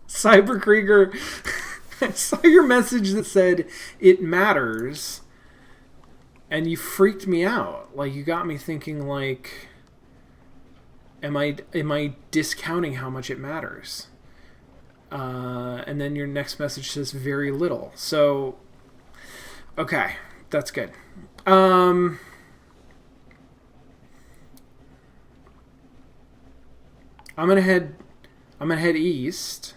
Cyberkrieger, I saw your message that said it matters, and you freaked me out. Like, you got me thinking, like, am I discounting how much it matters? And then your next message says very little. So, okay, that's good. I'm gonna head east.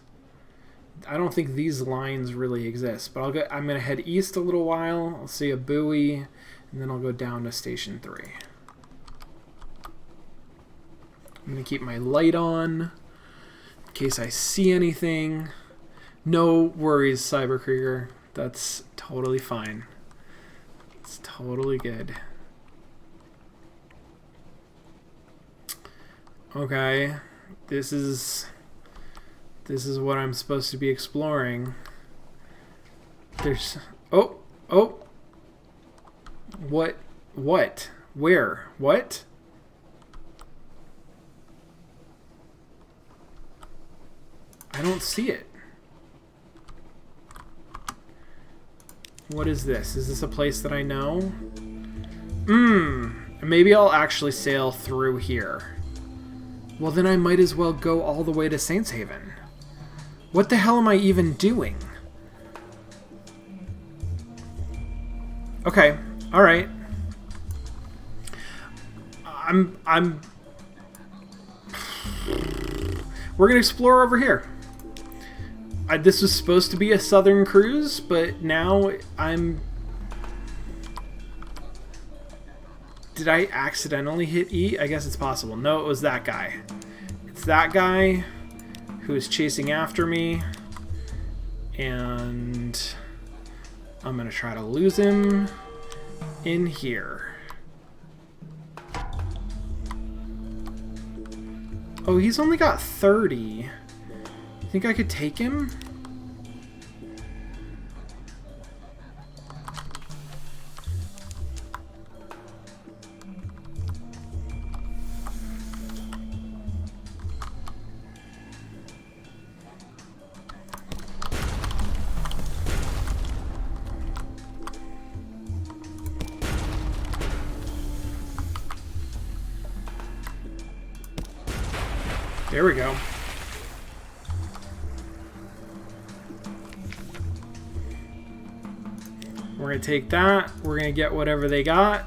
I don't think these lines really exist, but I'm gonna head east a little while. I'll see a buoy, and then I'll go down to Station 3. I'm gonna keep my light on in case I see anything. No worries, Cyberkrieger. That's totally fine. It's totally good. Okay, this is what I'm supposed to be exploring. There's oh what where what? I don't see it. What is this? Is this a place that I know? Maybe I'll actually sail through here. Well, then I might as well go all the way to Saints Haven. What the hell am I even doing? Okay, all right. We're gonna explore over here. This was supposed to be a southern cruise, but now Did I accidentally hit E? I guess it's possible. No, it was that guy. It's that guy who is chasing after me. And I'm going to try to lose him in here. Oh, he's only got 30. You think I could take him? There we go. We're going to take that. We're going to get whatever they got.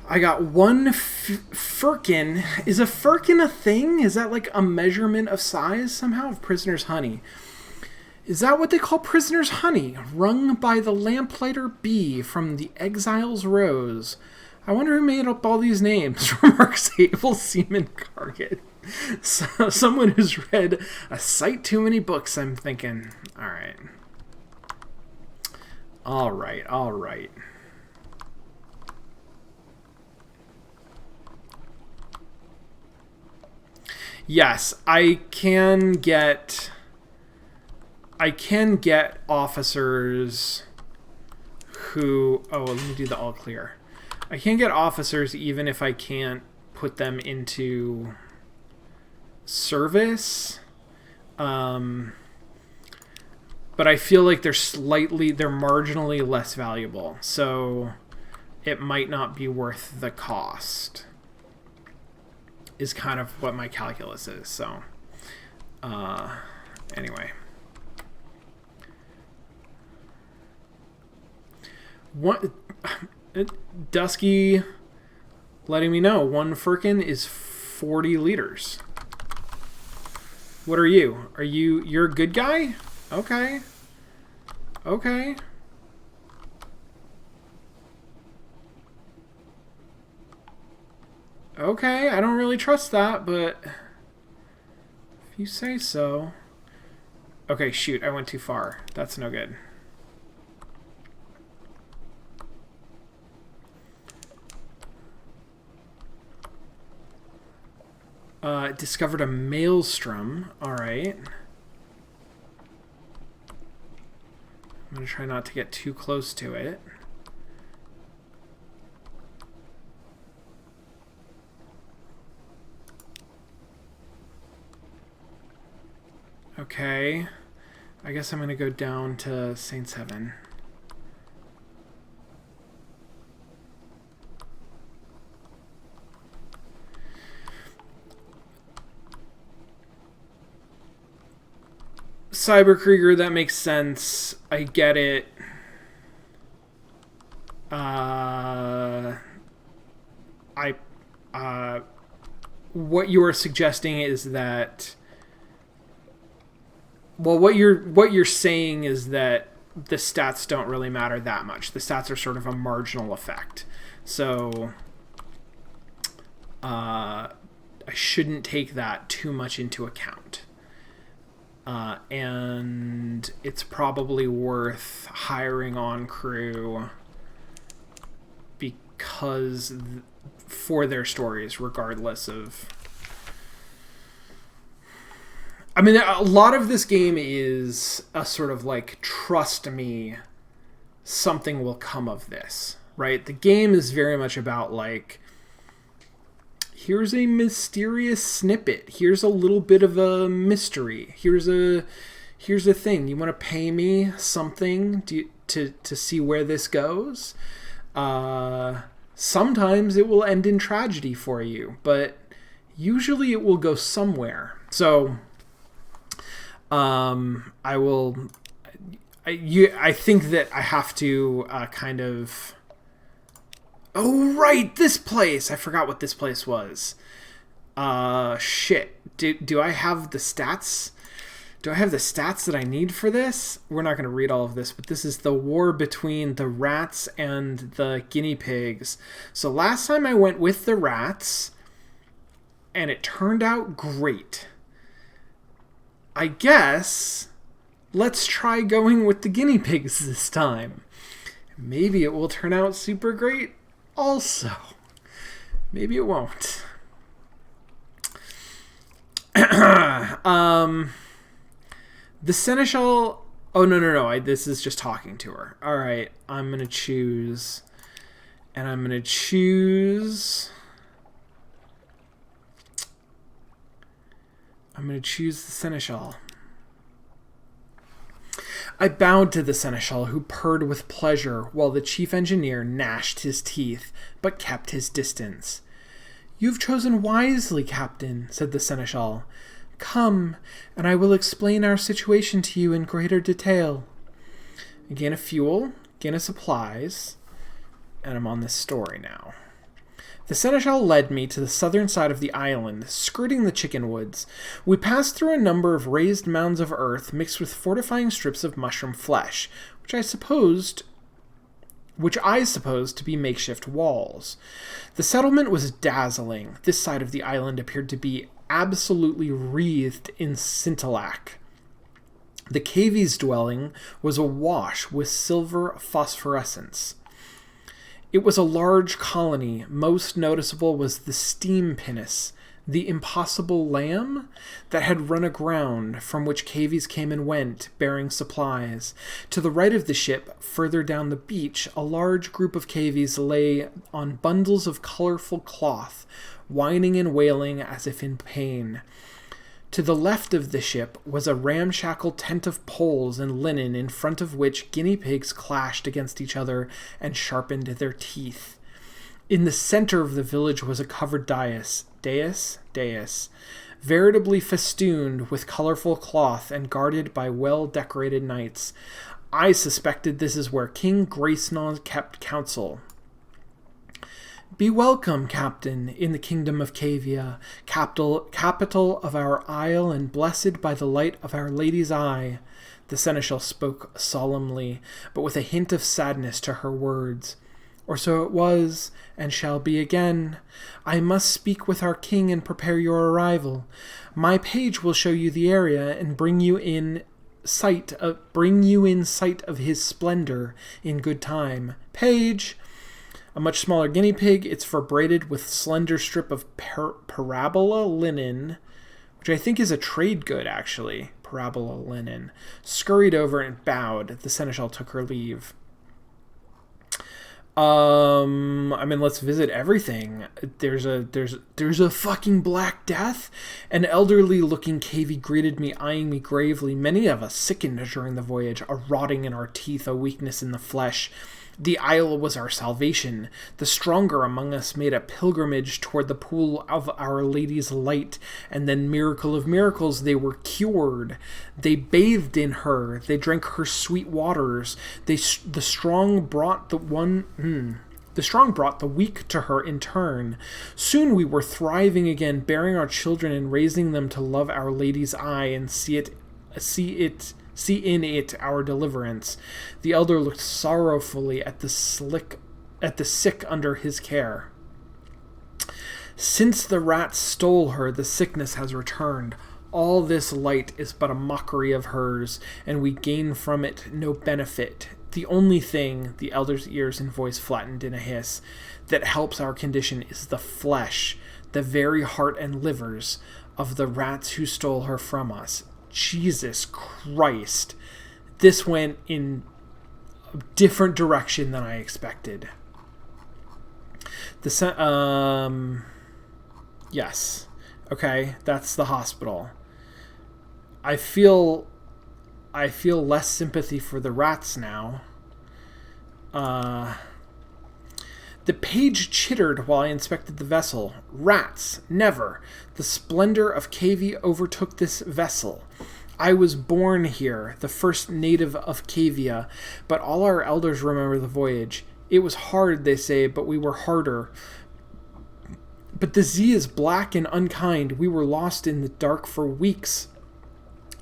I got one firkin. Is a firkin a thing? Is that like a measurement of size somehow of prisoner's honey? Is that what they call prisoner's honey? Wrung by the lamplighter bee from the exile's rose. I wonder who made up all these names. Remarks Able Seaman Carget. So, someone who's read a sight too many books, I'm thinking. Alright. Alright, alright. Yes, I can get officers who... Oh, let me do the all clear. I can get officers even if I can't put them into service. But I feel like they're marginally less valuable. So it might not be worth the cost. Is kind of what my calculus is. So, anyway. What... Dusky letting me know 1 firkin is 40 liters. What are you? You're a good guy? Okay. Okay. Okay, I don't really trust that, but if you say so. Okay, shoot, I went too far. That's no good. Discovered a maelstrom. Alright. I'm going to try not to get too close to it. Okay. I guess I'm going to go down to Saints Heaven. Cyberkrieger, that makes sense. I get it. What you are suggesting is that, well, what you're saying is that the stats don't really matter that much. The stats are sort of a marginal effect. So I shouldn't take that too much into account. And it's probably worth hiring on crew because for their stories, regardless of... I mean, a lot of this game is a sort of like, trust me, something will come of this, right? The game is very much about like, here's a mysterious snippet. Here's a little bit of a mystery. Here's a thing. You want to pay me something to see where this goes? Sometimes it will end in tragedy for you, but usually it will go somewhere. So I think that I have to kind of... Oh, right, this place! I forgot what this place was. Shit. Do I have the stats? Do I have the stats that I need for this? We're not going to read all of this, but this is the war between the rats and the guinea pigs. So last time I went with the rats, and it turned out great. I guess let's try going with the guinea pigs this time. Maybe it will turn out super great also. Maybe it won't. The Seneschal... Oh, no. This is just talking to her. All right, I'm going to choose... And I'm going to choose... the Seneschal. I bowed to the Seneschal, who purred with pleasure, while the chief engineer gnashed his teeth, but kept his distance. "You've chosen wisely, Captain," said the Seneschal. "Come, and I will explain our situation to you in greater detail." Gain a fuel, gain a supplies, and I'm on this story now. The Seneschal led me to the southern side of the island, skirting the chicken woods. We passed through a number of raised mounds of earth mixed with fortifying strips of mushroom flesh, which I supposed to be makeshift walls. The settlement was dazzling. This side of the island appeared to be absolutely wreathed in scintillac. The cavies' dwelling was awash with silver phosphorescence. It was a large colony. Most noticeable was the steam pinnace, the impossible lamb that had run aground, from which cavies came and went, bearing supplies. To the right of the ship, further down the beach, a large group of cavies lay on bundles of colorful cloth, whining and wailing as if in pain. To the left of the ship was a ramshackle tent of poles and linen, in front of which guinea pigs clashed against each other and sharpened their teeth. In the center of the village was a covered dais, veritably festooned with colorful cloth and guarded by well-decorated knights. I suspected this is where King Gracenon kept counsel. "Be welcome, Captain, in the kingdom of Cavia, capital of our isle and blessed by the light of Our Lady's eye." The Seneschal spoke solemnly, but with a hint of sadness to her words. "Or so it was, and shall be again. I must speak with our king and prepare your arrival. My page will show you the area and bring you in sight of his splendor in good time. Page!" A much smaller guinea pig, its fur braided with slender strip of parabola linen, which I think is a trade good, actually. Parabola linen. Scurried over and bowed. The Seneschal took her leave. I mean, let's visit everything. There's a fucking Black Death. An elderly looking cavy greeted me, eyeing me gravely. Many of us sickened during the voyage, a rotting in our teeth, a weakness in the flesh. The isle was our salvation. The stronger among us made a pilgrimage toward the pool of Our Lady's light, and then, miracle of miracles, they were cured. They bathed in her. They drank her sweet waters. The strong brought the weak to her in turn. Soon we were thriving again, bearing our children and raising them to love Our Lady's eye and see in it our deliverance. The elder looked sorrowfully at the sick under his care. Since the rats stole her, the sickness has returned. All this light is but a mockery of hers, and we gain from it no benefit. The only thing, the elder's ears and voice flattened in a hiss, that helps our condition is the flesh, the very heart and livers of the rats who stole her from us. Jesus Christ. This went in a different direction than I expected. Yes. Okay, that's the hospital. I feel less sympathy for the rats now. The page chittered while I inspected the vessel. Rats, never. The splendor of Cavie overtook this vessel. I was born here, the first native of Cavia, but all our elders remember the voyage. It was hard, they say, but we were harder. But the sea is black and unkind. We were lost in the dark for weeks.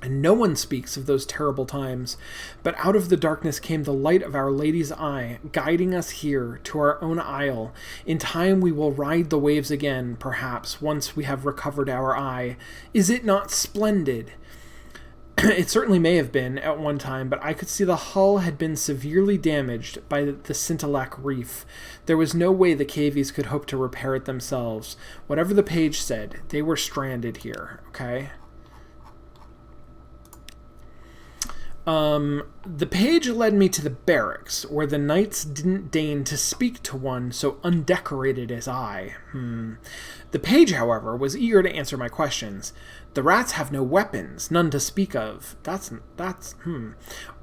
And no one speaks of those terrible times. But out of the darkness came the light of Our Lady's eye, guiding us here to our own isle. In time we will ride the waves again, perhaps, once we have recovered our eye. Is it not splendid? It certainly may have been at one time, but I could see the hull had been severely damaged by the Scintillac reef. There was no way the Cavies could hope to repair it themselves. Whatever the page said, they were stranded here, okay? The page led me to the barracks, where the knights didn't deign to speak to one so undecorated as I. The page, however, was eager to answer my questions. The rats have no weapons, none to speak of.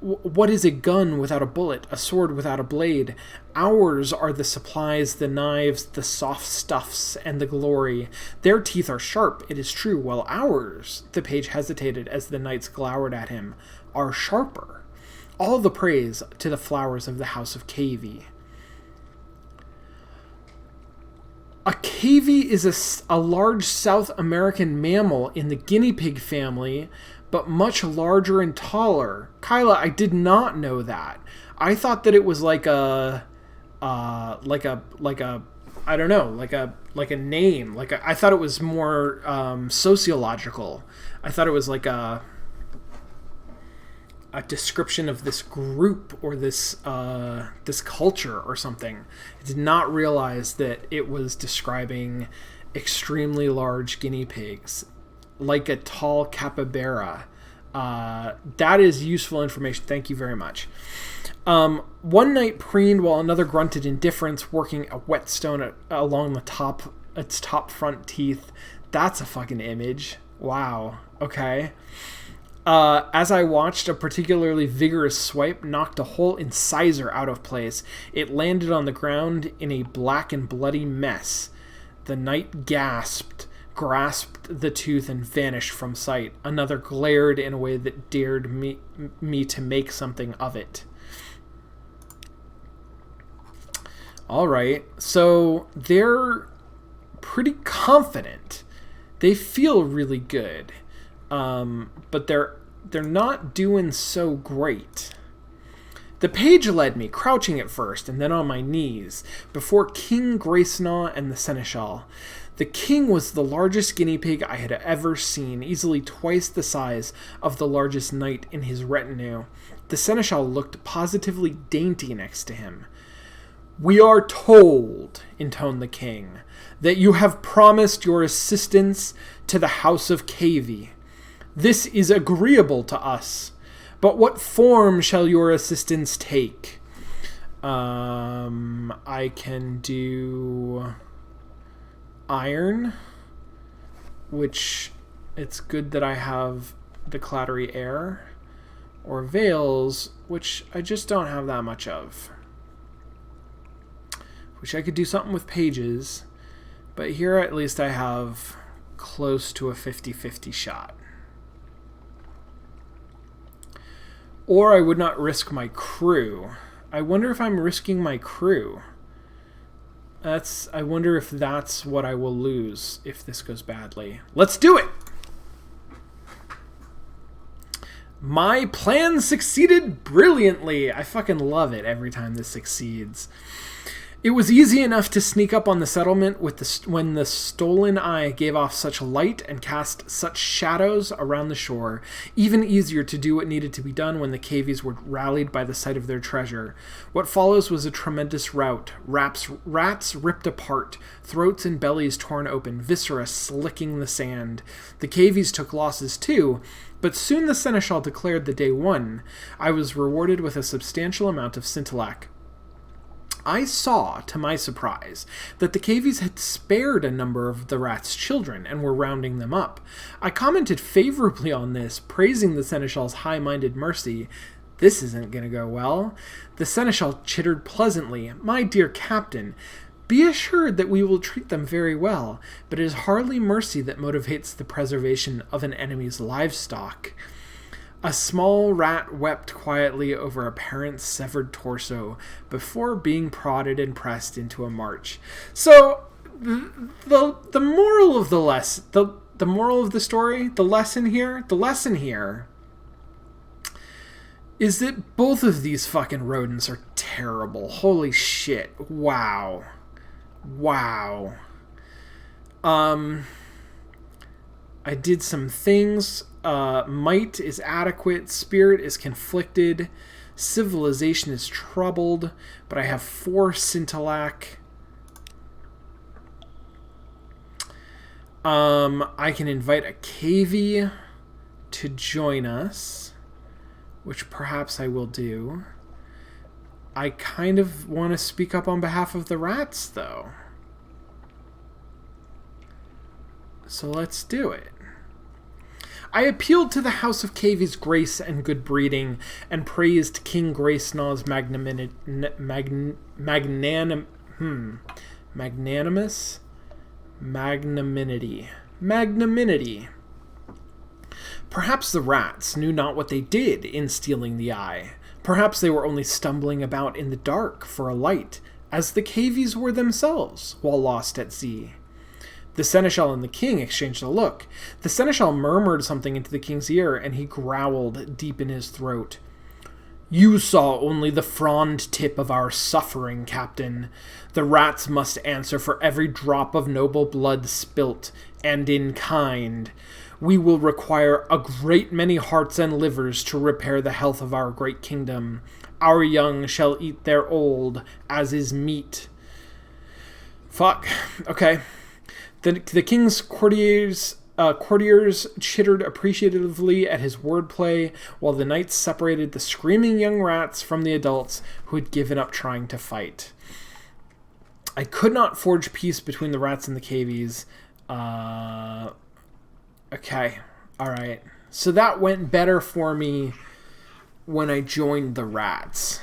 What is a gun without a bullet, a sword without a blade? Ours are the supplies, the knives, the soft stuffs, and the glory. Their teeth are sharp, it is true, while ours, the page hesitated as the knights glowered at him, are sharper. All the praise to the flowers of the house of Cavie. A cavy is a large South American mammal in the guinea pig family, but much larger and taller. Kyla, I did not know that. I thought that it was like a I don't know, like a name. I thought it was more sociological. I thought it was like a description of this group or this culture or something. I did not realize that it was describing extremely large guinea pigs, like a tall capybara. That is useful information. Thank you very much. One knight preened while another grunted indifference, working a whetstone along its top front teeth. That's a fucking image. Wow. Okay. As I watched, a particularly vigorous swipe knocked a whole incisor out of place. It landed on the ground in a black and bloody mess. The knight gasped, grasped the tooth, and vanished from sight. Another glared in a way that dared me to make something of it. All right, so they're pretty confident. They feel really good. But they're not doing so great. The page led me, crouching at first, and then on my knees, before King Gracenaw and the Seneschal. The king was the largest guinea pig I had ever seen, easily twice the size of the largest knight in his retinue. The Seneschal looked positively dainty next to him. "We are told," intoned the king, "that you have promised your assistance to the house of Cavie. This is agreeable to us, but what form shall your assistance take?" I can do iron, which it's good that I have the clattery air, or veils, which I just don't have that much of. Wish I could do something with pages, but here at least I have close to a 50-50 shot. Or I would not risk my crew. I wonder if I'm risking my crew. I wonder if that's what I will lose if this goes badly. Let's do it! My plan succeeded brilliantly. I fucking love it every time this succeeds. It was easy enough to sneak up on the settlement when the stolen eye gave off such light and cast such shadows around the shore. Even easier to do what needed to be done when the cavies were rallied by the sight of their treasure. What follows was a tremendous rout. Rats ripped apart, throats and bellies torn open, viscera slicking the sand. The cavies took losses too, but soon the seneschal declared the day won. I was rewarded with a substantial amount of scintillac. I saw, to my surprise, that the cavies had spared a number of the rats' children and were rounding them up. I commented favorably on this, praising the seneschal's high-minded mercy. This isn't going to go well. The seneschal chittered pleasantly. My dear captain, be assured that we will treat them very well, but it is hardly mercy that motivates the preservation of an enemy's livestock. A small rat wept quietly over a parent's severed torso before being prodded and pressed into a march. So, the moral of the moral of the story, the lesson here is that both of these fucking rodents are terrible. Holy shit. Wow. I did some things. Might is adequate. Spirit is conflicted. Civilization is troubled. But I have 4 scintillac. I can invite a cavie to join us, which perhaps I will do. I kind of want to speak up on behalf of the rats, though. So let's do it. I appealed to the House of Cavy's grace and good breeding, and praised King Gracenaw's magnanimity. Perhaps the rats knew not what they did in stealing the eye. Perhaps they were only stumbling about in the dark for a light, as the cavies were themselves, while lost at sea. The seneschal and the king exchanged a look. The seneschal murmured something into the king's ear, and he growled deep in his throat. You saw only the frond tip of our suffering, captain. The rats must answer for every drop of noble blood spilt, and in kind. We will require a great many hearts and livers to repair the health of our great kingdom. Our young shall eat their old, as is meet. Fuck. Okay. The king's courtiers chittered appreciatively at his wordplay, while the knights separated the screaming young rats from the adults who had given up trying to fight. I could not forge peace between the rats and the cavies. Okay. Alright. So that went better for me when I joined the rats.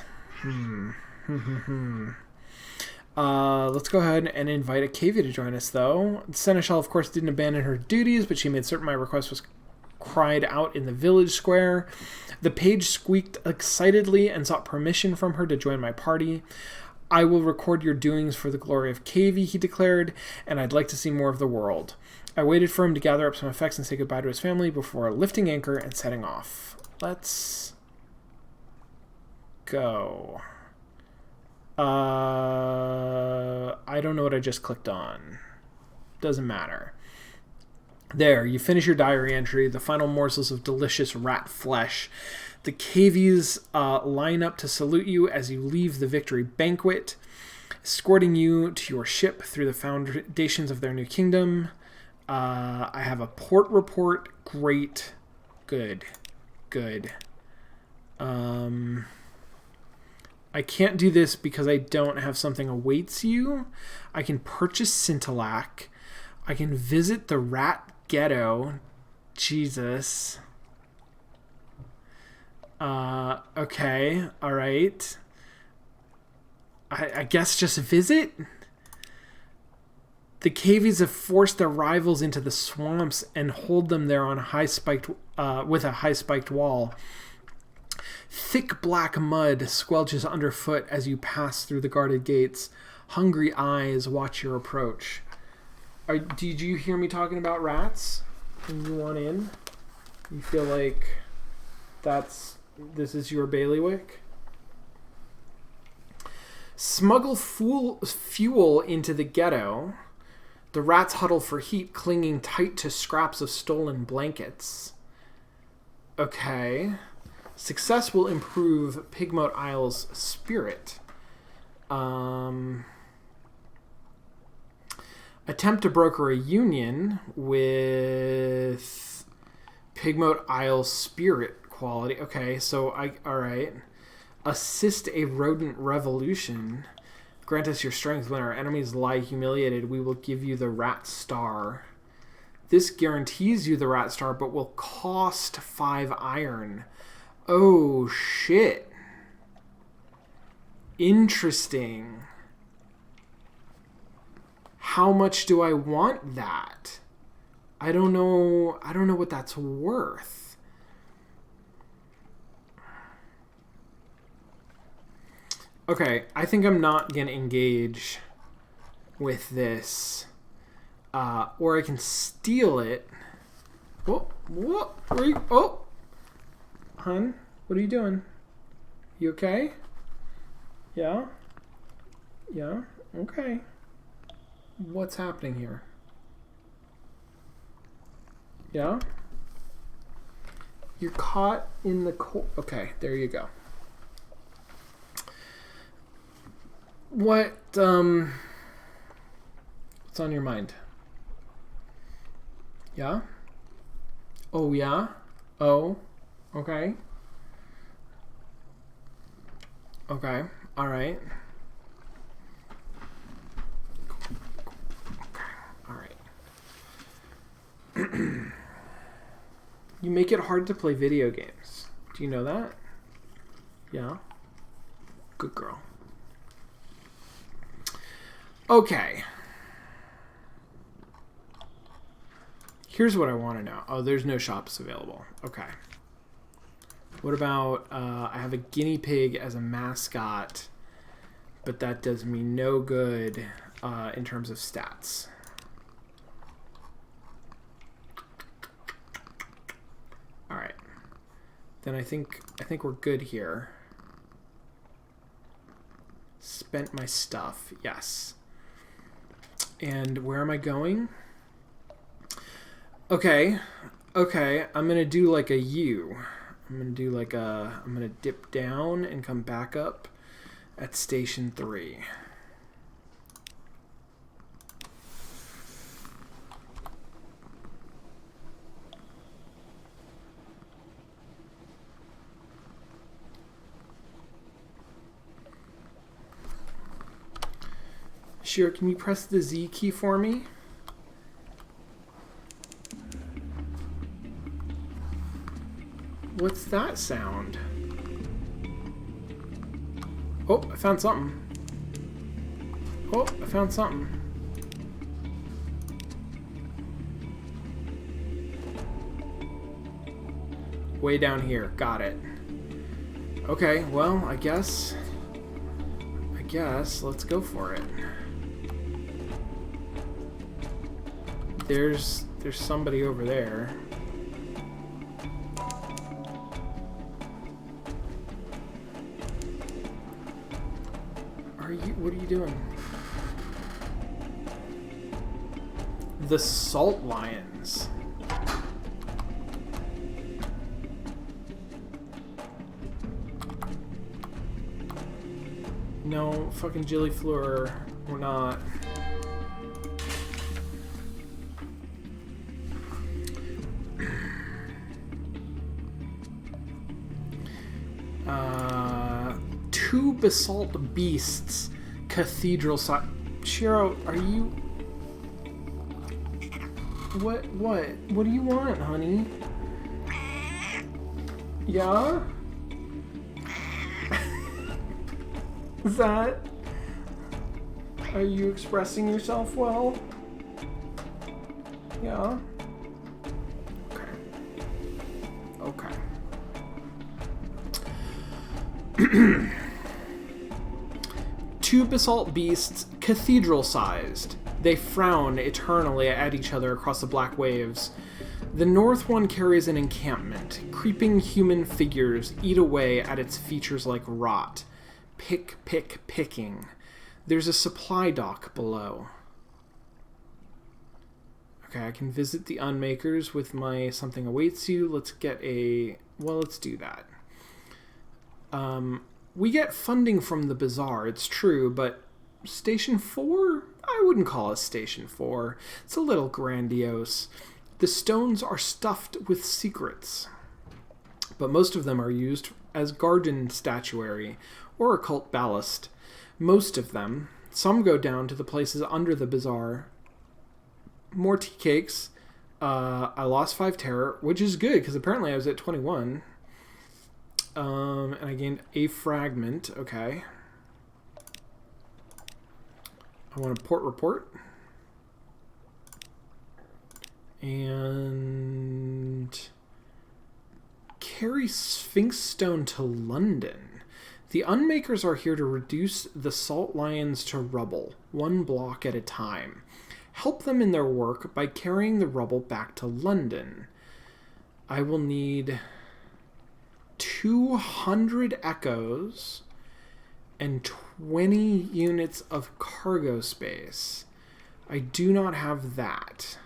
Let's go ahead and invite a cavie to join us, though. The seneschal, of course, didn't abandon her duties, but she made certain my request was cried out in the village square. The page squeaked excitedly and sought permission from her to join my party. I will record your doings for the glory of Cavie, he declared, and I'd like to see more of the world. I waited for him to gather up some effects and say goodbye to his family before lifting anchor and setting off. Let's go. I don't know what I just clicked on. Doesn't matter. There, you finish your diary entry. The final morsels of delicious rat flesh. The cavies line up to salute you as you leave the victory banquet, escorting you to your ship through the foundations of their new kingdom. I have a port report. Great. Good. I can't do this because I don't have something awaits you. I can purchase Scintillac. I can visit the rat ghetto. Jesus. Okay. All right. I guess just visit? The cavies have forced their rivals into the swamps and hold them there on with a high spiked wall. Thick black mud squelches underfoot as you pass through the guarded gates. Hungry eyes watch your approach. Did you hear me talking about rats? And you want in? You feel like this is your bailiwick? Smuggle fuel into the ghetto. The rats huddle for heat, clinging tight to scraps of stolen blankets. Okay. Success will improve Pigmoat Isle's spirit. Attempt to broker a union with Pigmoat Isle's spirit quality. Okay, so alright. Assist a rodent revolution. Grant us your strength. When our enemies lie humiliated, we will give you the rat star. This guarantees you the rat star, but will cost 5 iron. Oh, shit. Interesting. How much do I want that? I don't know what that's worth. Okay, I think I'm not going to engage with this. Or I can steal it. Oh, what? Where are you? Oh! Hun, what are you doing? You okay? Yeah? Yeah? Okay. What's happening here? Yeah? You're caught in the cold. Okay, there you go. What's on your mind? Yeah? Oh, yeah? Oh, okay. Okay, alright. Alright. You make it hard to play video games. Do you know that? Yeah? Good girl. Okay. Here's what I want to know. Oh, there's no shops available. Okay. What about, I have a guinea pig as a mascot, but that does me no good in terms of stats. All right. Then I think we're good here. Spent my stuff. Yes. And where am I going? Okay. Okay. I'm going to do like a U. I'm going to do like a... I'm going to dip down and come back up at station 3. Sure, can you press the Z key for me? What's that sound? Oh, I found something. Oh, I found something. Way down here. Got it. Okay, well, I guess let's go for it. There's somebody over there. What are you doing? The salt lions. No, fucking Gillifleur. We're not. 2 basalt beasts, cathedral size. Shiro, are you... What do you want, honey? Yeah? Is that... Are you expressing yourself well? Yeah? Okay. Okay. 2 basalt beasts, cathedral-sized. They frown eternally at each other across the black waves. The north one carries an encampment. Creeping human figures eat away at its features like rot. Picking. There's a supply dock below. Okay, I can visit the Unmakers with my something awaits you. Let's get a... Well, let's do that. We get funding from the bazaar, it's true, but Station 4? I wouldn't call it Station 4. It's a little grandiose. The stones are stuffed with secrets, but most of them are used as garden statuary or occult ballast. Most of them. Some go down to the places under the bazaar. More tea cakes. I lost 5 terror, which is good, because apparently I was at 21. And I gained a fragment. Okay. I want a port report. And carry Sphinx Stone to London. The Unmakers are here to reduce the Salt Lions to rubble, 1 block at a time. Help them in their work by carrying the rubble back to London. I will need 200 echoes and 20 units of cargo space. I do not have that.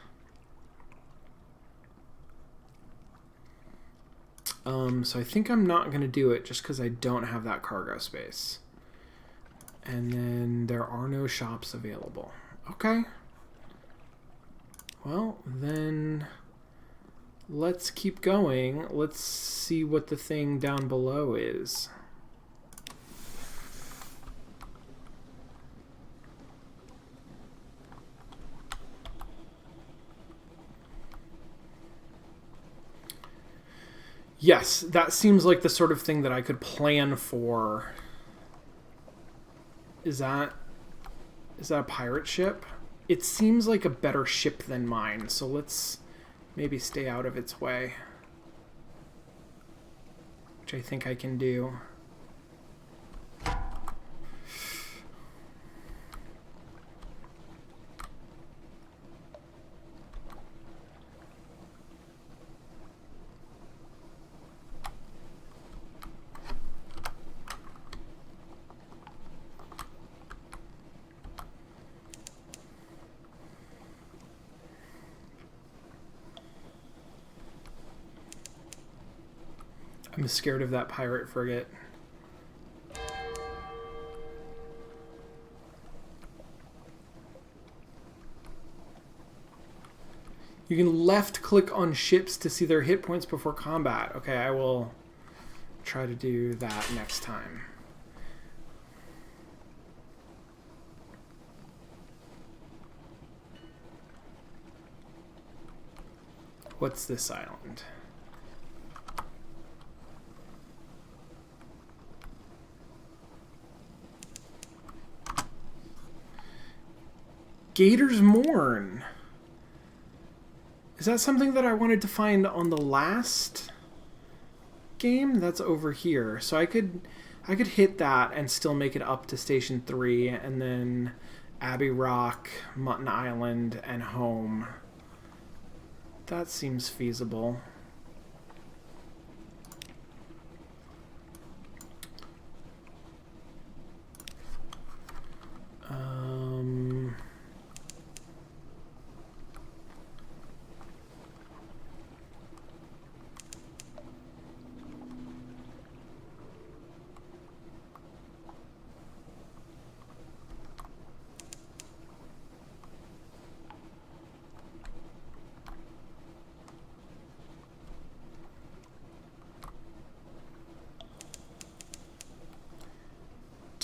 So I think I'm not going to do it just because I don't have that cargo space. And then there are no shops available. Okay. Well, then let's keep going. Let's see what the thing down below is. Yes, that seems like the sort of thing that I could plan for. Is that a pirate ship? It seems like a better ship than mine, so let's maybe stay out of its way. Which I think I can do. I'm scared of that pirate frigate. You can left click on ships to see their hit points before combat. Okay, I will try to do that next time. What's this island? Gator's Mourn. Is that something that I wanted to find on the last game? That's over here. So I could hit that and still make it up to Station 3 and then Abbey Rock, Mutton Island, and home. That seems feasible.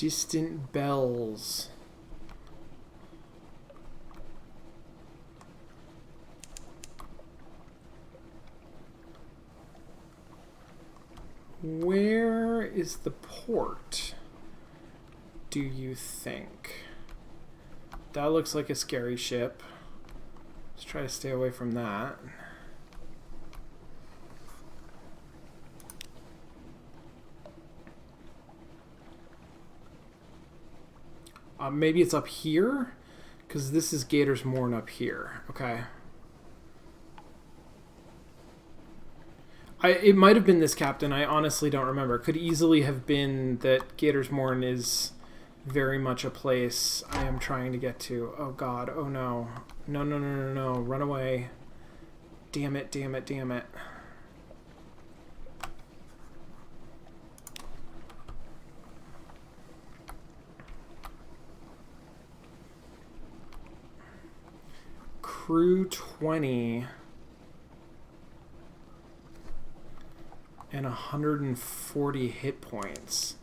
Distant bells. Where is the port, do you think? That looks like a scary ship. Let's try to stay away from that. Maybe it's up here? Because this is Gator's Morn up here. Okay. It might have been this captain. I honestly don't remember. It could easily have been that Gator's Morn is very much a place I am trying to get to. Oh god. Oh no. No, no, no, no, no. Run away. Damn it, damn it, damn it. Crew 20 and 140 hit points.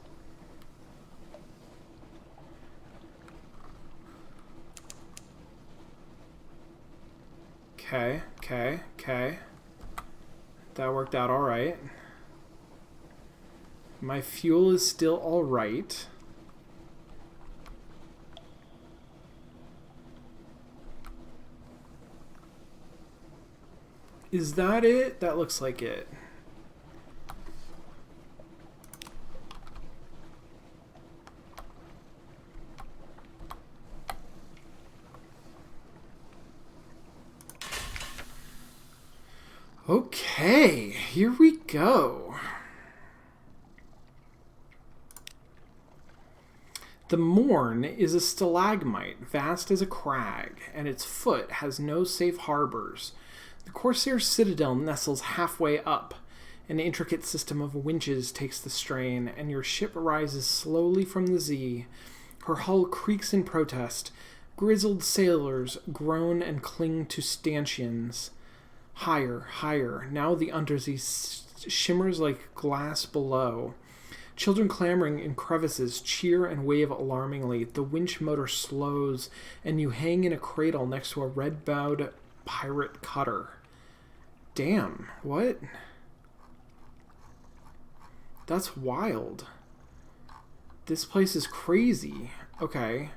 Okay, okay, okay. That worked out all right. My fuel is still all right. Is that it? That looks like it. Okay, here we go. The Morn is a stalagmite, vast as a crag, and its foot has no safe harbors. The Corsair's citadel nestles halfway up. An intricate system of winches takes the strain, and your ship rises slowly from the sea. Her hull creaks in protest. Grizzled sailors groan and cling to stanchions. Higher, higher. Now the undersea shimmers like glass below. Children clamoring in crevices cheer and wave alarmingly. The winch motor slows, and you hang in a cradle next to a red-bowed pirate cutter. Damn, what? That's wild. This place is crazy. Okay.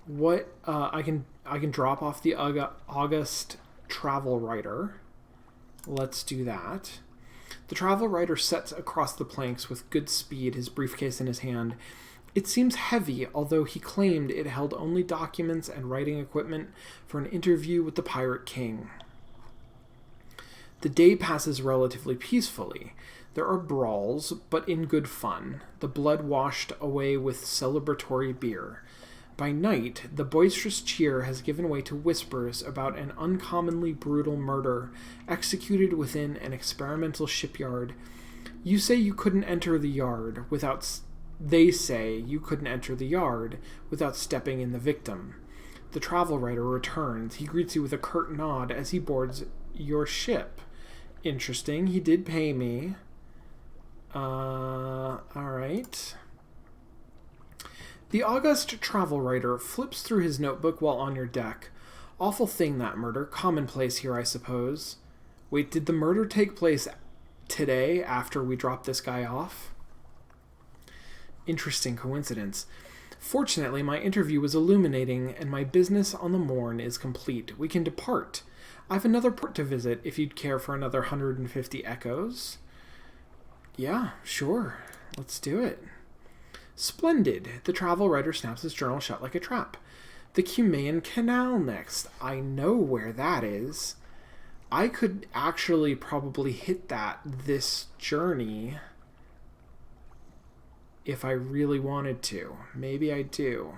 What, I can drop off the August travel writer. Let's do that. The travel writer sets across the planks with good speed, his briefcase in his hand. It seems heavy, although he claimed it held only documents and writing equipment for an interview with the Pirate King. The day passes relatively peacefully. There are brawls, but in good fun, the blood washed away with celebratory beer. By night, the boisterous cheer has given way to whispers about an uncommonly brutal murder executed within an experimental shipyard. You say you couldn't enter the yard without... They say you couldn't enter the yard without stepping in the victim. The travel writer returns. He greets you with a curt nod as he boards your ship. Interesting. He did pay me. Alright. The august travel writer flips through his notebook while on your deck. Awful thing, that murder. Commonplace here, I suppose. Wait, did the murder take place today after we dropped this guy off? Interesting coincidence. Fortunately, my interview was illuminating, and my business on the Morn is complete. We can depart. I've another port to visit, if you'd care for another 150 echoes. Yeah, sure. Let's do it. Splendid. The travel writer snaps his journal shut like a trap. The Cumaean Canal next. I know where that is. I could actually probably hit that this journey if I really wanted to. Maybe I do.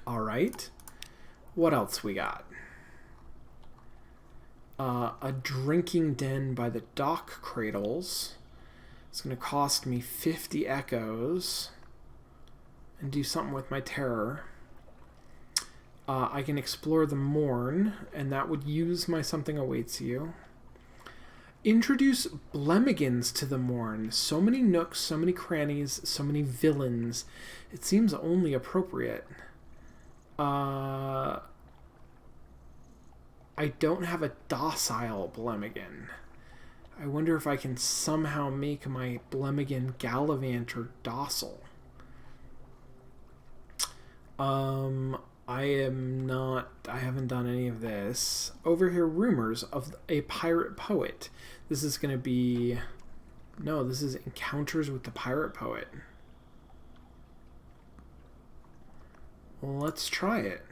Alright. What else we got? A drinking den by the dock cradles. It's going to cost me 50 echoes. And do something with my terror. I can explore the Morn, and that would use my something awaits you. Introduce Blemigans to the morn. So many nooks, so many crannies, so many villains. It seems only appropriate. I don't have a docile Blemigan. I wonder if I can somehow make my Blemigan Gallivanter docile. I haven't done any of this. Overhear rumors of a pirate poet. This is going to be... No, this is Encounters with the Pirate Poet. Well, let's try it.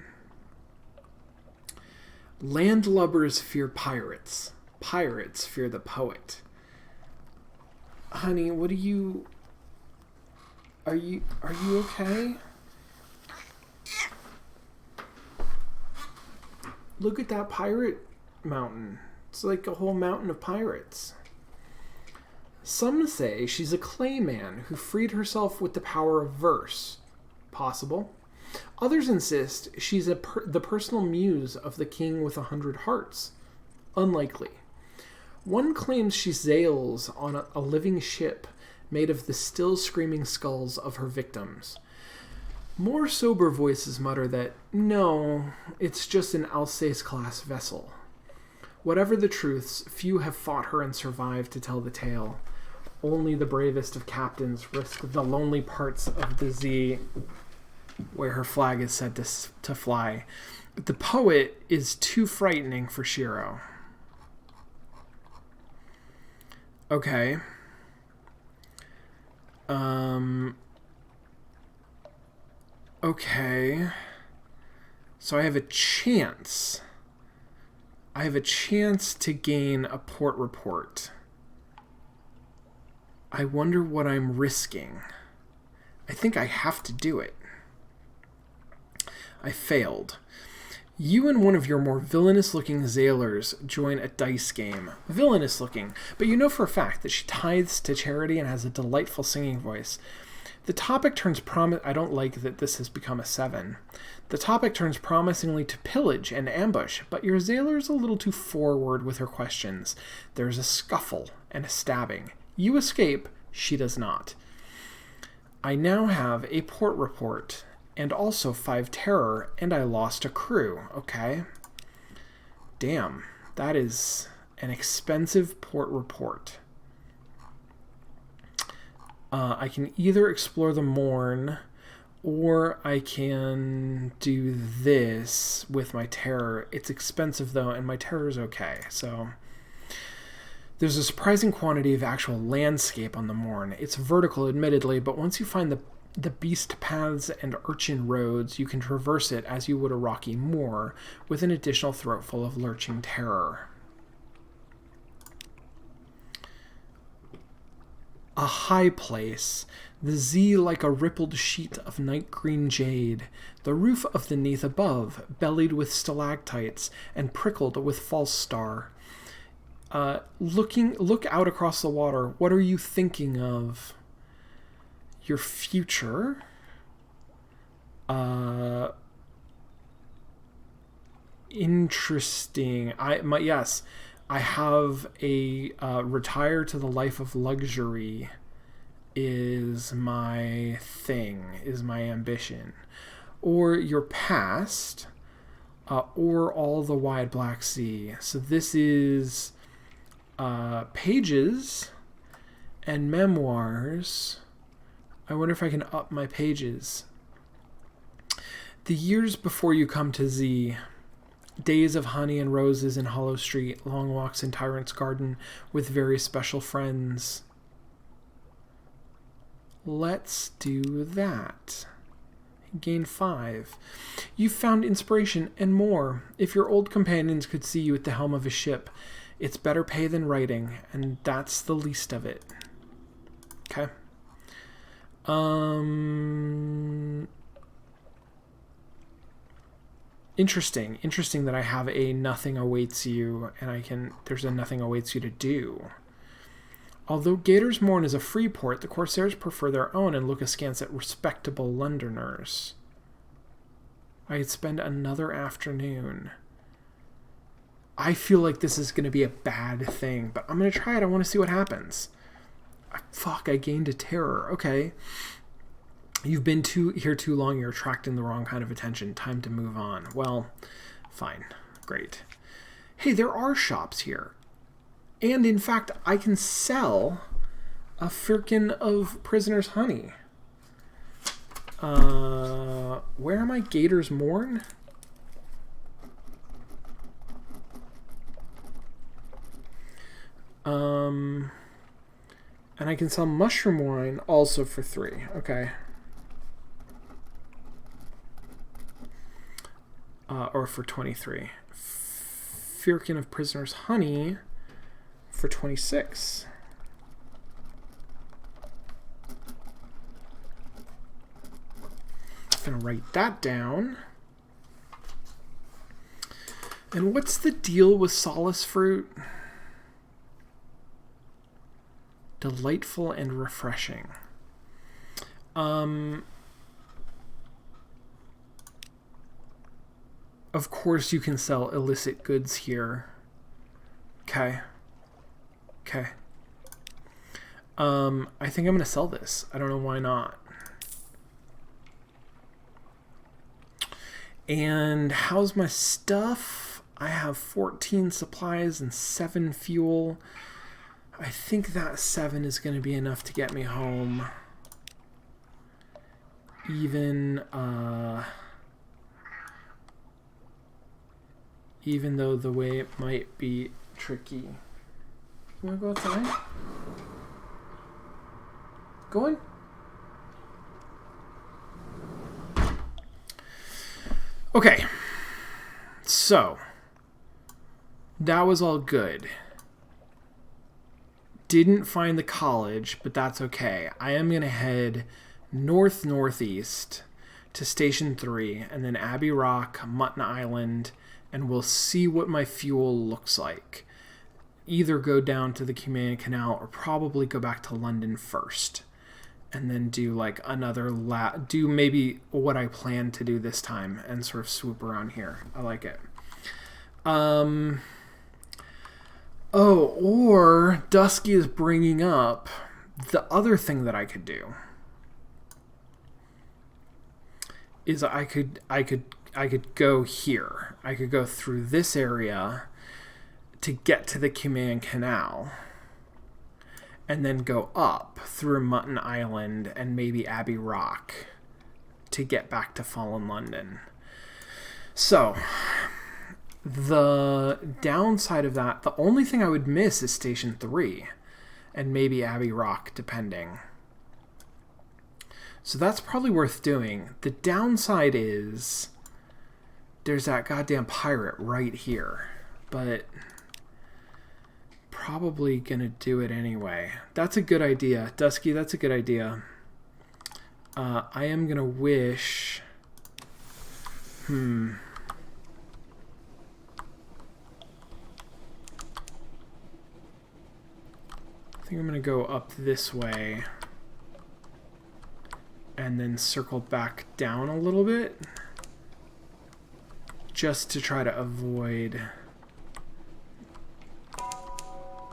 Landlubbers fear pirates. Pirates fear the poet. Honey, what do you... Are you okay? Look at that pirate mountain. It's like a whole mountain of pirates. Some say she's a clayman who freed herself with the power of verse. Possible. Others insist she's the personal muse of the king with 100 hearts. Unlikely. One claims she sails on a living ship made of the still screaming skulls of her victims. More sober voices mutter that, no, it's just an Alsace-class vessel. Whatever the truths, few have fought her and survived to tell the tale. Only the bravest of captains risk the lonely parts of the sea where her flag is said to fly. But the poet is too frightening for Shiro. Okay. Okay. So I have a chance. I have a chance to gain a port report. I wonder what I'm risking. I think I have to do it. I failed. You and one of your more villainous-looking sailors join a dice game. Villainous-looking, but you know for a fact that she tithes to charity and has a delightful singing voice. The topic turns I don't like that this has become a 7. The topic turns promisingly to pillage and ambush, but your sailor's a little too forward with her questions. There's a scuffle and a stabbing. You escape, she does not. I now have a port report, and also 5 terror, and I lost a crew, okay? Damn, that is an expensive port report. I can either explore the Morn, or I can do this with my terror. It's expensive, though, and my terror is okay, so... There's a surprising quantity of actual landscape on the Morn. It's vertical, admittedly, but once you find the beast paths and urchin roads, you can traverse it as you would a rocky moor, with an additional throatful of lurching terror. A high place, the Z like a rippled sheet of night green jade, the roof of the neath above, bellied with stalactites and prickled with false star. Look out across the water. What are you thinking of? Your future? Interesting. Yes. I have a retire to the life of luxury is my thing, is my ambition. Or your past, or all the wide Black Sea. So this is pages and memoirs. I wonder if I can up my pages. The years before you come to Z. Days of honey and roses in Hollow Street, long walks in Tyrant's Garden with very special friends. Let's do that. Gain 5. You've found inspiration and more. If your old companions could see you at the helm of a ship, it's better pay than writing, and that's the least of it. Okay. Interesting that I have a nothing awaits you, and there's a nothing awaits you to do. Although Gator's Morn is a free port, the Corsairs prefer their own and look askance at respectable Londoners. I could spend another afternoon. I feel like this is going to be a bad thing, but I'm going to try it. I want to see what happens. Fuck, I gained a terror. Okay. You've been here too long. You're attracting the wrong kind of attention. Time to move on. Well, fine. Great. Hey, there are shops here. And in fact, I can sell a firkin of prisoner's honey. Where are my Gator's Morn? And I can sell mushroom wine also for 3. Okay. Or for 23. Firkin of prisoner's honey for 26. I'm gonna write that down. And what's the deal with solace fruit? Delightful and refreshing. Of course you can sell illicit goods here. Okay. Okay. I think I'm gonna sell this. I don't know why not. And how's my stuff? I have 14 supplies and 7 fuel. I think that 7 is going to be enough to get me home. Even though the way it might be tricky. You want to go outside? Going? Okay. So, that was all good. Didn't find the college, but that's okay. I am going to head north-northeast to Station 3, and then Abbey Rock, Mutton Island, and we'll see what my fuel looks like. Either go down to the Cumana Canal or probably go back to London first. And then do like another do maybe what I plan to do this time and sort of swoop around here. I like it. Oh, or Dusky is bringing up the other thing that I could do is I could go here. I could go through this area to get to the Cumana Canal and then go up through Mutton Island and maybe Abbey Rock to get back to Fallen London. So the downside of that, the only thing I would miss is Station 3 and maybe Abbey Rock, depending. So that's probably worth doing. The downside is there's that goddamn pirate right here, but probably gonna do it anyway. That's a good idea. Dusky, that's a good idea. I am gonna wish... I think I'm gonna go up this way and then circle back down a little bit just to try to avoid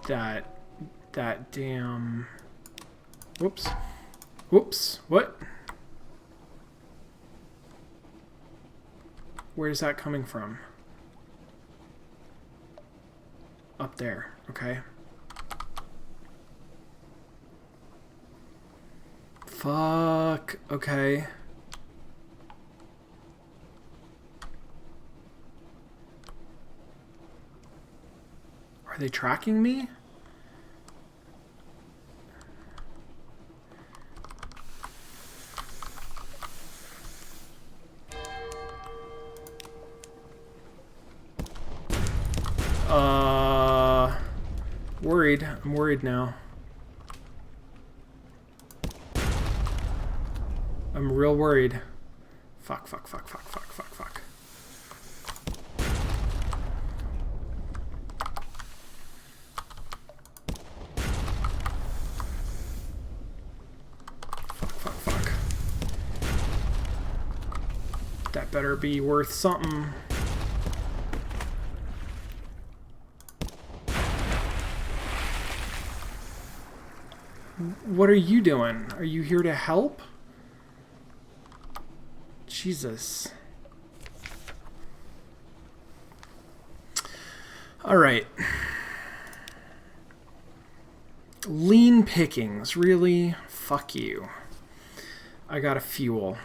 that damn... Whoops. What? Where's that coming from? Up there. Okay. Fuck. Okay. Are they tracking me? Worried. I'm worried now. I'm real worried. Fuck. That better be worth something. What are you doing? Are you here to help? Jesus. All right. Lean pickings, really? Fuck you. I got a fuel.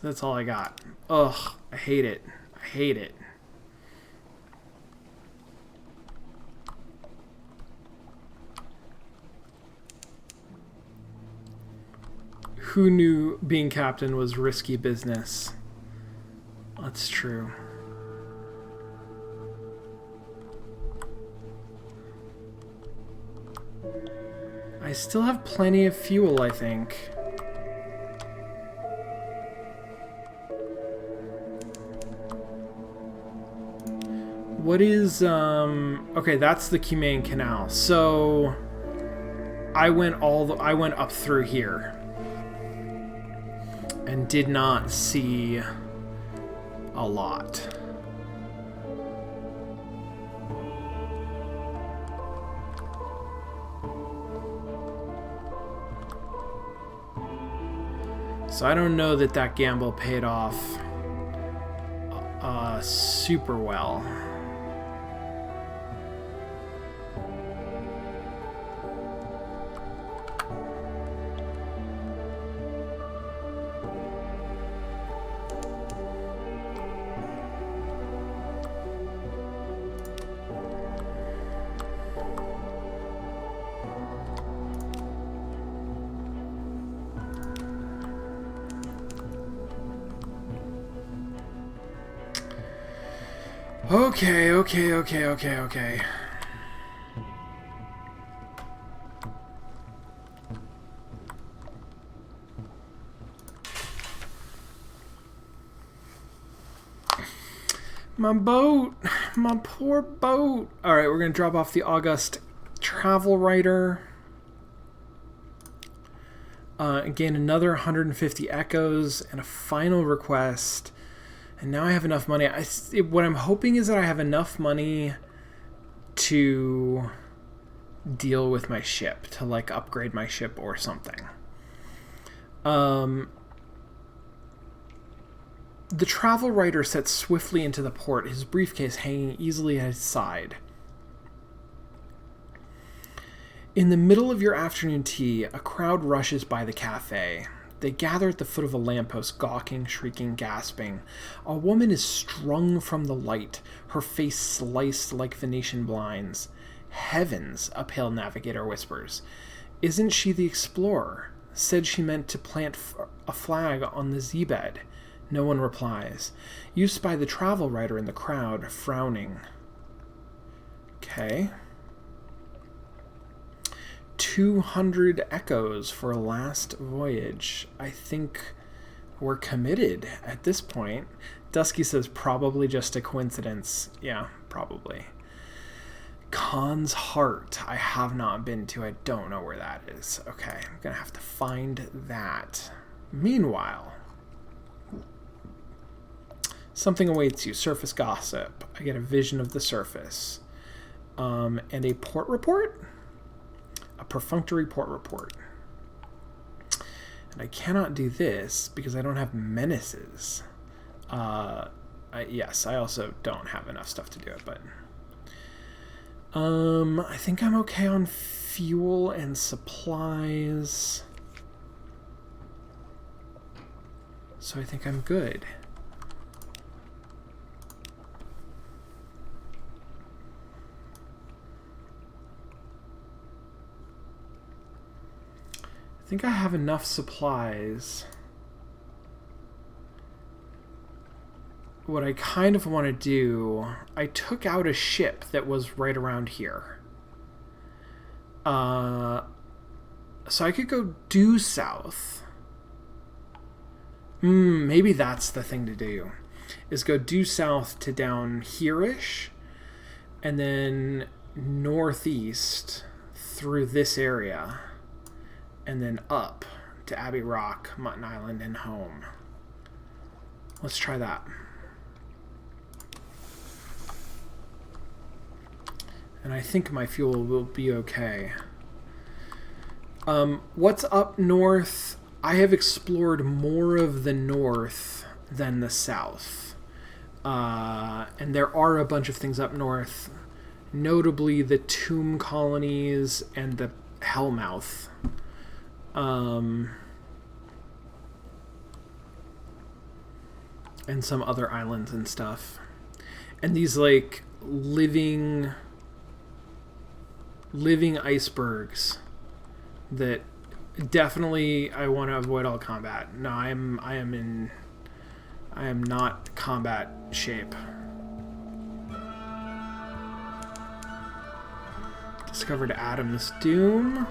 That's all I got. Ugh, I hate it. I hate it. Who knew being captain was risky business? That's true. I still have plenty of fuel, I think. What is, okay, that's the Cumane Canal. So I went up through here and did not see a lot. So I don't know that that gamble paid off super well. Okay. My boat! My poor boat! Alright, we're gonna drop off the August Travel Writer. Again, another 150 echoes and a final request. And now I have enough money. What I'm hoping is that I have enough money to deal with my ship, to like upgrade my ship or something. The Travel Writer sets swiftly into the port, his briefcase hanging easily at his side. In the middle of your afternoon tea, a crowd rushes by the cafe. They gather at the foot of a lamppost, gawking, shrieking, gasping. A woman is strung from the light, her face sliced like Venetian blinds. Heavens, a pale navigator whispers. Isn't she the explorer? Said she meant to plant a flag on the seabed. No one replies. You spy the Travel Writer in the crowd, frowning. Okay. 200 echoes for a last voyage. I think we're committed at this point. Dusky says probably just a coincidence. Yeah, probably. Khan's Heart. I have not been to. I don't know where that is. Okay, I'm gonna have to find that. Meanwhile, something awaits you. Surface gossip. I get a vision of the surface. And a port report? A perfunctory port report. And I cannot do this because I don't have menaces. Yes, I also don't have enough stuff to do it, but... I think I'm okay on fuel and supplies. So I think I'm good. I think I have enough supplies. What I kind of want to do, I took out a ship that was right around here. So I could go due south. Maybe that's the thing to do. Is go due south to down here-ish. And then northeast through this area. And then up to Abbey Rock, Mutton Island, and home. Let's try that. And I think my fuel will be okay. What's up north? I have explored more of the north than the south. And there are a bunch of things up north. Notably the tomb colonies and the Hellmouth. And some other islands and stuff. And these like living icebergs that definitely I want to avoid all combat. No, I am not combat shape. Discovered Adam's Doom.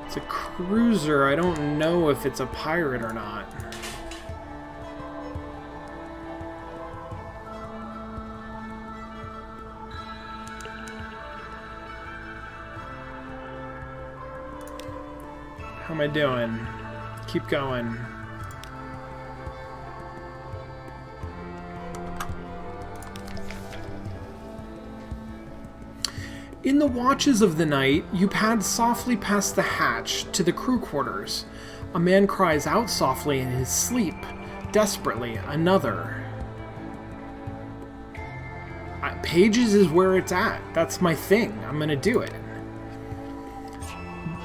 It's a cruiser. I don't know if it's a pirate or not. How am I doing? Keep going. In the watches of the night, you pad softly past the hatch to the crew quarters. A man cries out softly in his sleep. Desperately, another. Pages is where it's at. That's my thing. I'm gonna do it.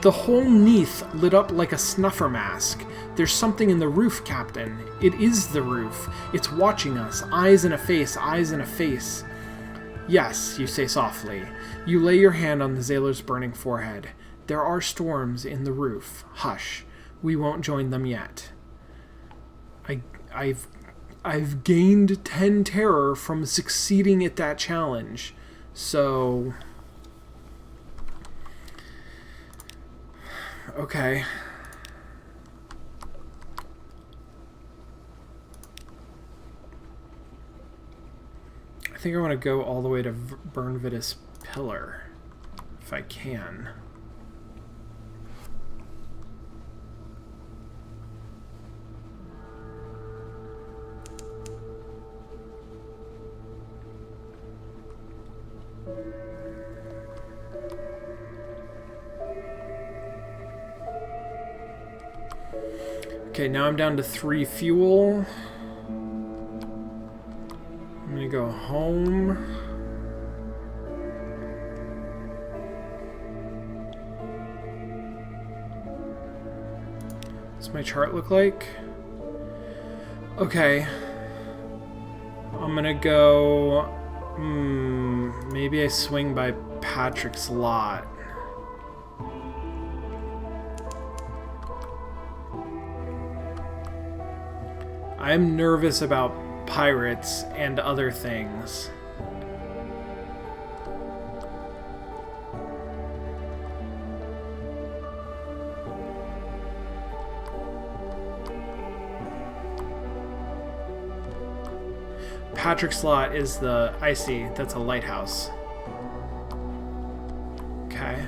The whole Neath lit up like a snuffer mask. There's something in the roof, Captain. It is the roof. It's watching us. Eyes in a face, eyes in a face. Yes, you say softly. You lay your hand on the Zailer's burning forehead. There are storms in the roof. Hush. We won't join them yet. I've gained 10 terror from succeeding at that challenge. So... okay. I think I want to go all the way to Burnvitus Pillar, if I can. Okay, now I'm down to 3 fuel. I'm gonna go home. What's my chart look like? Okay. I'm gonna go... maybe I swing by Patrick's lot. I'm nervous about pirates and other things. Patrick's lot is the... I see, that's a lighthouse. Okay.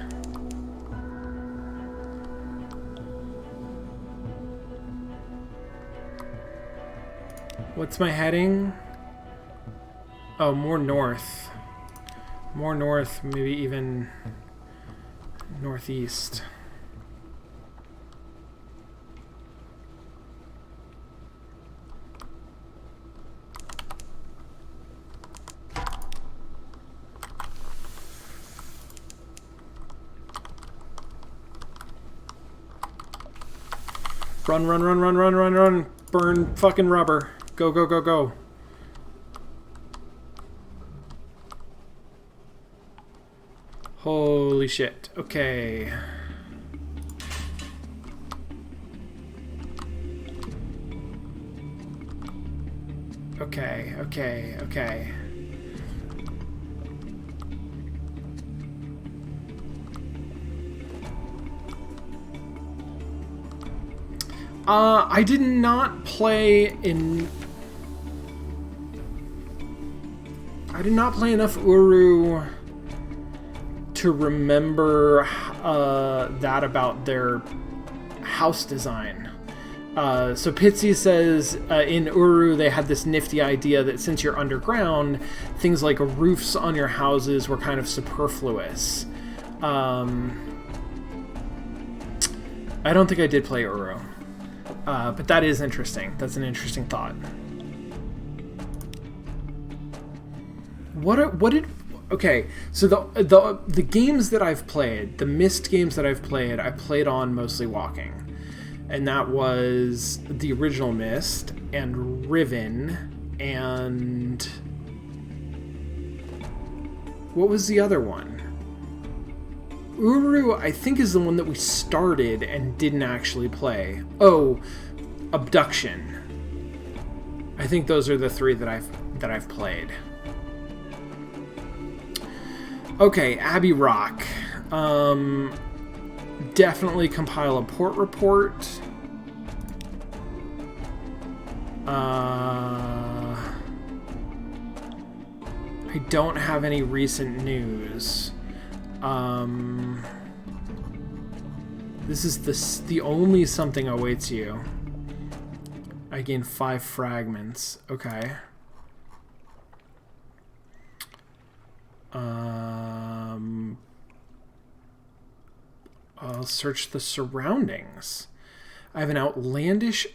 What's my heading? Oh, more north. More north, maybe even northeast. Run, run, run, run, run, run, run. Burn fucking rubber. Go, go, go, go. Holy shit. Okay. Okay, okay, okay. I did not play enough Uru to remember that about their house design. So Pitsy says in Uru they had this nifty idea that since you're underground, things like roofs on your houses were kind of superfluous. I don't think I did play Uru, but that is interesting. That's an interesting thought. Okay, so the games that I've played, the Myst games that I've played, I played on mostly walking. And that was the original Myst, and Riven, and... what was the other one? Uru, I think, is the one that we started and didn't actually play. Oh, Abduction. I think those are the three that I've played. Okay, Abbey Rock. Definitely compile a port report. I don't have any recent news. This is the only something awaits you. I gain 5 fragments. Okay. I'll search the surroundings. I have an outlandish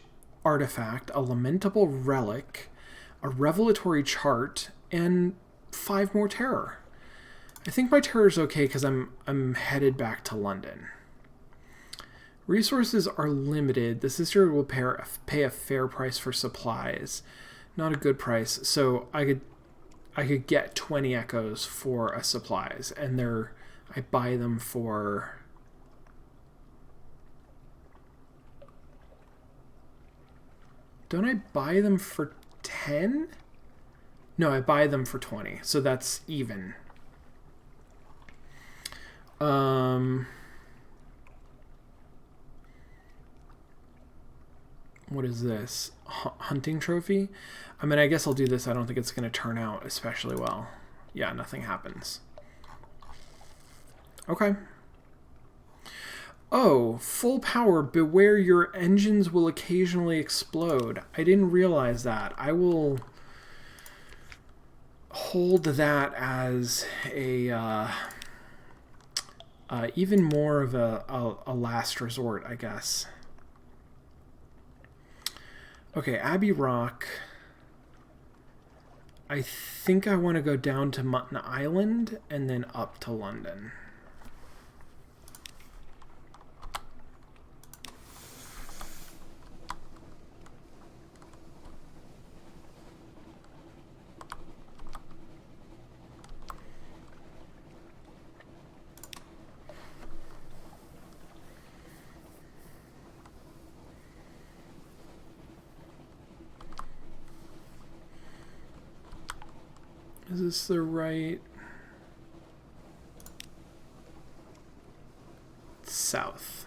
artifact, a lamentable relic, a revelatory chart, and 5 more terror. I think my terror is okay because I'm headed back to London. Resources are limited. The sister will pay a fair price for supplies. Not a good price. So I could get 20 echoes for a supplies, and I buy them for... don't I buy them for 10? No, I buy them for 20, so that's even. What is this? Hunting trophy? I mean, I guess I'll do this. I don't think it's going to turn out especially well. Yeah, nothing happens. Okay. Oh, full power. Beware your engines will occasionally explode. I didn't realize that. I will hold that as a even more of a last resort, I guess. Okay, Abbey Rock. I think I want to go down to Mutton Island and then up to London. Is this the right? South.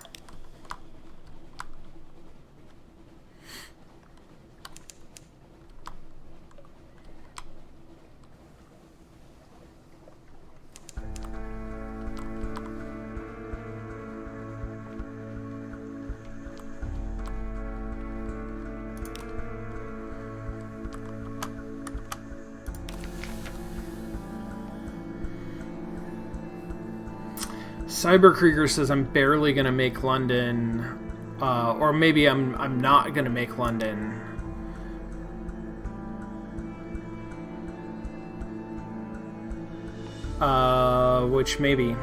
Cyberkrieger says I'm barely gonna make London, or maybe I'm not gonna make London. Which maybe.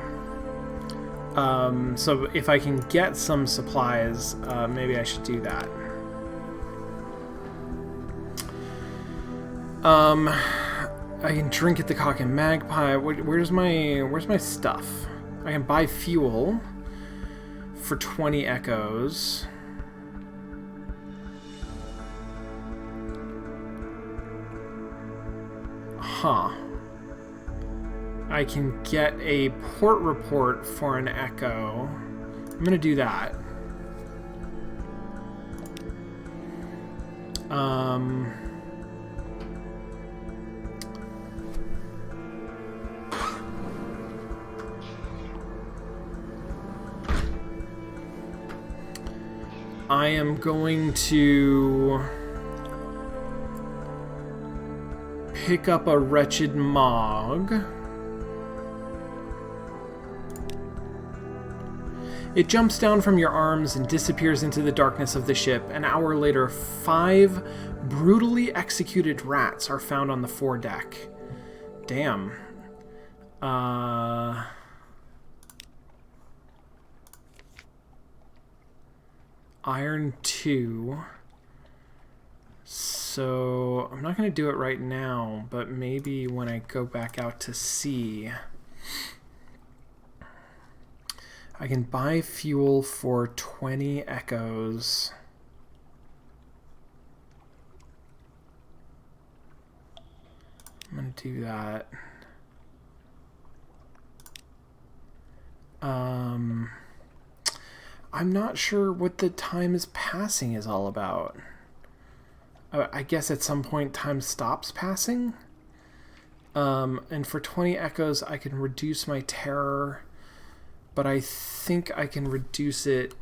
So if I can get some supplies, maybe I should do that. I can drink at the Cock and Magpie. Where's my stuff? I can buy fuel for 20 echoes. Huh. I can get a port report for an echo. I'm gonna do that. I am going to pick up a wretched Mog. It jumps down from your arms and disappears into the darkness of the ship. An hour later, 5 brutally executed rats are found on the foredeck. Damn. Iron 2. So I'm not going to do it right now, but maybe when I go back out to sea, I can buy fuel for 20 echoes. I'm going to do that. I'm not sure what the time is passing is all about. I guess at some point time stops passing. And for 20 echoes, I can reduce my terror, but I think I can reduce it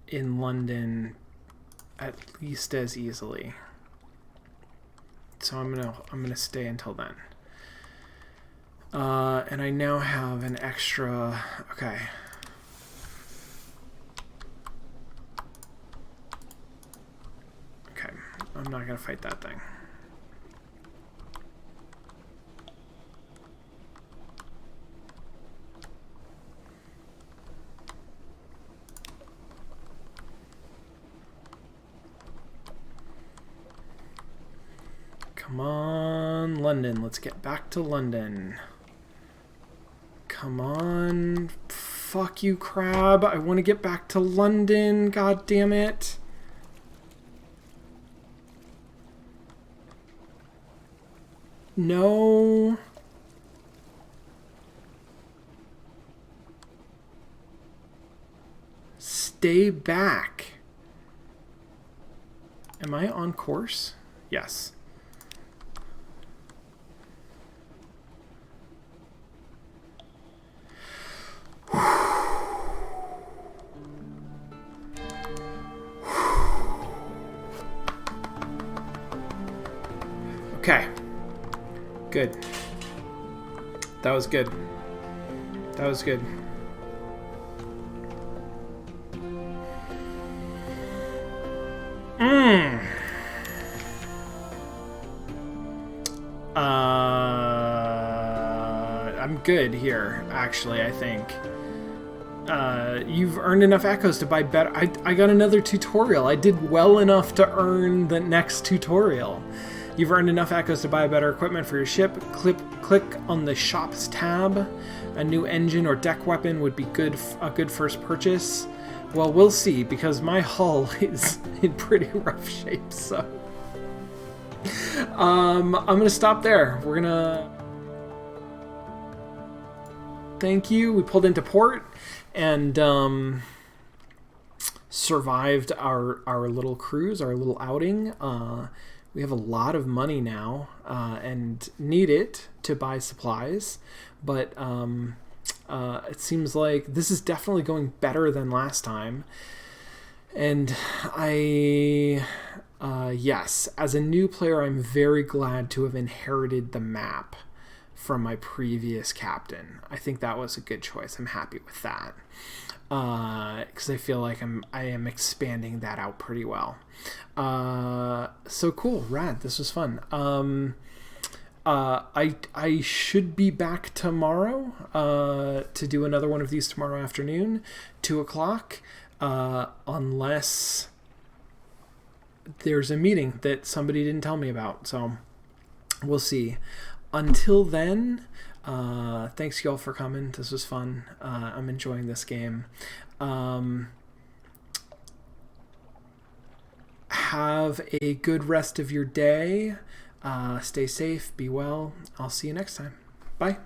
in London at least as easily. So I'm gonna stay until then. And I now have an extra. Okay. Okay, I'm not gonna fight that thing. Come on, London. Let's get back to London. Come on. Fuck you, crab. I want to get back to London. God damn it. No. Stay back. Am I on course? Yes. Okay. Good. That was good. That was good. I'm good here, actually, I think. You've earned enough echoes to buy better. I got another tutorial. I did well enough to earn the next tutorial. You've earned enough echoes to buy better equipment for your ship. Click on the shops tab. A new engine or deck weapon would be a good first purchase. Well, we'll see, because my hull is in pretty rough shape, so. I'm gonna stop there. We're gonna. Thank you. We pulled into port and survived our little cruise, our little outing. We have a lot of money now and need it to buy supplies, but it seems like this is definitely going better than last time. And yes, as a new player, I'm very glad to have inherited the map from my previous captain. I think that was a good choice. I'm happy with that. Because I feel like I am expanding that out pretty well. So cool, rad. This was fun. I should be back tomorrow to do another one of these tomorrow afternoon, 2:00, unless there's a meeting that somebody didn't tell me about. So we'll see. Until then, thanks y'all for coming. This was fun. I'm enjoying this game. Have a good rest of your day. Stay safe. Be well. I'll see you next time. Bye.